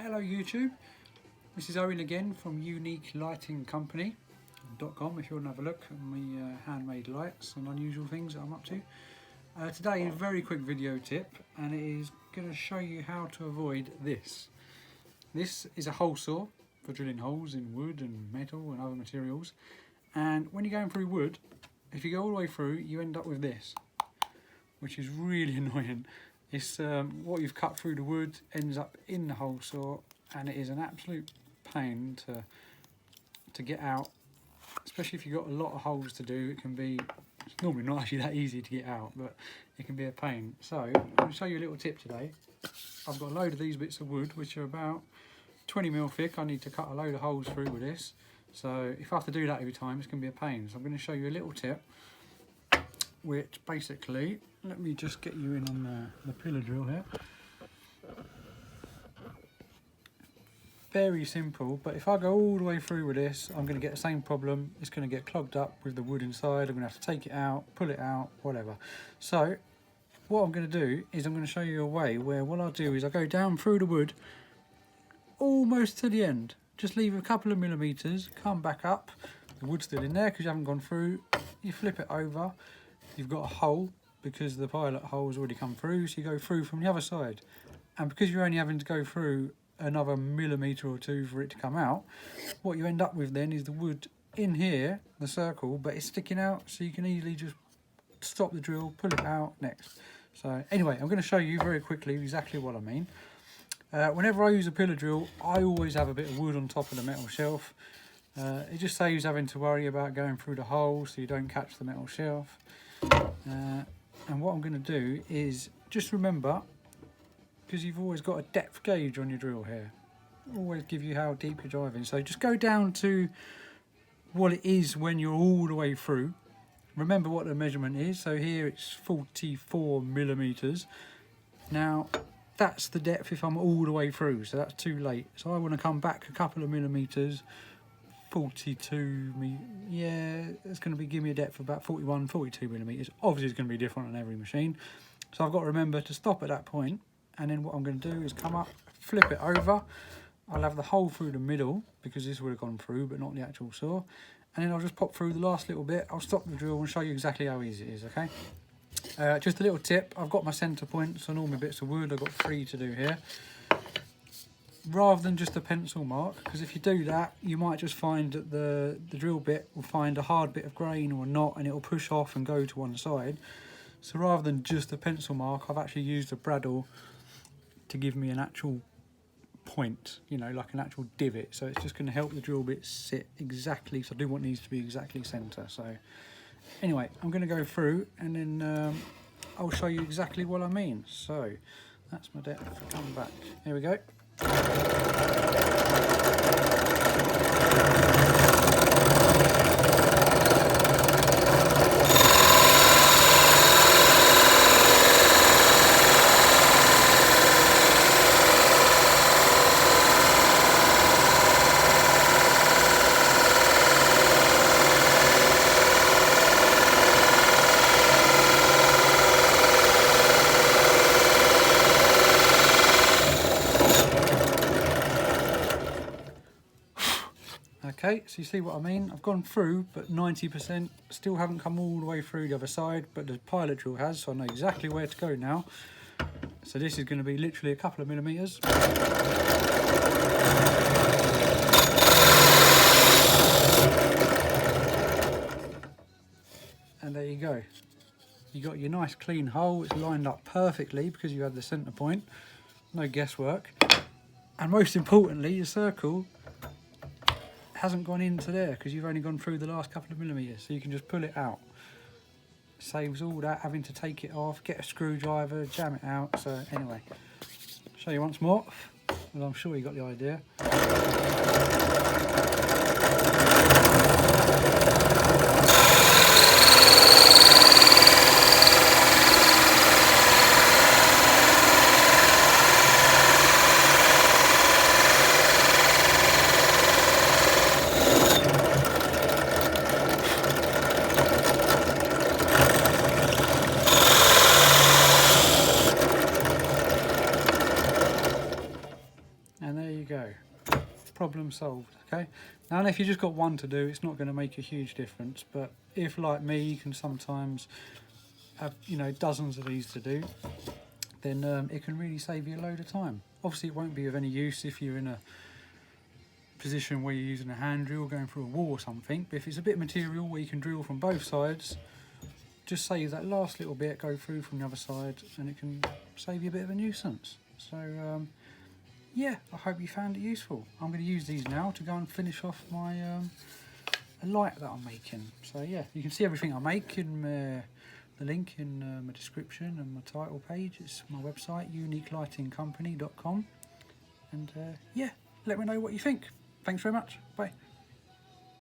Hello YouTube, this is Owen again from uniquelightingcompany.com if you want to have a look at my handmade lights and unusual things that I'm up to. Today a very quick video tip, and it is going to show you how to avoid this. This is a hole saw for drilling holes in wood and metal and other materials, and when you're going through wood, if you go all the way through you end up with this, which is really annoying. It's what you've cut through the wood ends up in the hole saw, and it is an absolute pain to get out, especially if you've got a lot of holes to do. It's normally not actually that easy to get out, but it can be a pain. So I'm going to show you a little tip today. I've got a load of these bits of wood which are about 20mm thick. I need to cut a load of holes through with this, so if I have to do that every time it's going to be a pain. So I'm going to show you a little tip which basically, let me just get you in on the pillar drill here. Very simple, but if I go all the way through with this, I'm going to get the same problem. It's going to get clogged up with the wood inside. I'm going to have to take it out, pull it out, whatever. So what I'm going to do is I'm going to show you a way where what I'll do is I go down through the wood almost to the end. Just leave a couple of millimeters, come back up. The wood's still in there because you haven't gone through. You flip it over. You've got a hole because the pilot hole has already come through, so you go through from the other side. And because you're only having to go through another millimetre or two for it to come out, what you end up with then is the wood in here, the circle, but it's sticking out, so you can easily just stop the drill, pull it out next. So anyway, I'm going to show you very quickly exactly what I mean. Whenever I use a pillar drill, I always have a bit of wood on top of the metal shelf. It just saves having to worry about going through the hole so you don't catch the metal shelf. And what I'm going to do is just remember, because you've always got a depth gauge on your drill here, always give you how deep you're driving. So just go down to what it is when you're all the way through. Remember what the measurement is. So here it's 44mm. Now that's the depth if I'm all the way through, so that's too late. So I want to come back a couple of millimeters. 42, yeah, it's going to be give me a depth of about 41, 42mm. Obviously it's going to be different on every machine, so I've got to remember to stop at that point, and then what I'm going to do is come up, flip it over. I'll have the hole through the middle because this would have gone through but not the actual saw, and then I'll just pop through the last little bit. I'll stop the drill and show you exactly how easy it is. Okay, just a little tip, I've got my centre points on all my bits of wood. I've got 3 to do here, rather than just a pencil mark, because if you do that you might just find that the drill bit will find a hard bit of grain or not, and it will push off and go to one side. So rather than just a pencil mark, I've actually used a bradawl to give me an actual point, you know, like an actual divot. So it's just going to help the drill bit sit exactly, so I do want these to be exactly centre. So anyway, I'm going to go through and then I'll show you exactly what I mean. So that's my depth. Come back, here we go. Okay, so you see what I mean? I've gone through, but 90%, still haven't come all the way through the other side, but the pilot drill has, so I know exactly where to go now. So this is going to be literally a couple of millimeters. And there you go. You got your nice clean hole. It's lined up perfectly because you had the centre point. No guesswork. And most importantly, your circle hasn't gone into there because you've only gone through the last couple of millimeters, so you can just pull it out. Saves all that having to take it off, get a screwdriver, jam it out. So anyway, show you once more, and I'm sure you got the idea. problem solved. Okay, now if you just got one to do, it's not going to make a huge difference, but if like me you can sometimes have, you know, dozens of these to do, then it can really save you a load of time. Obviously it won't be of any use if you're in a position where you're using a hand drill going through a wall or something, but if it's a bit of material where you can drill from both sides, just save that last little bit, go through from the other side, and it can save you a bit of a nuisance. So yeah, I hope you found it useful. I'm going to use these now to go and finish off my a light that I'm making. So yeah, you can see everything I make in the link in my description and my title page. It's my website, uniquelightingcompany.com, and yeah, let me know what you think. Thanks very much. Bye.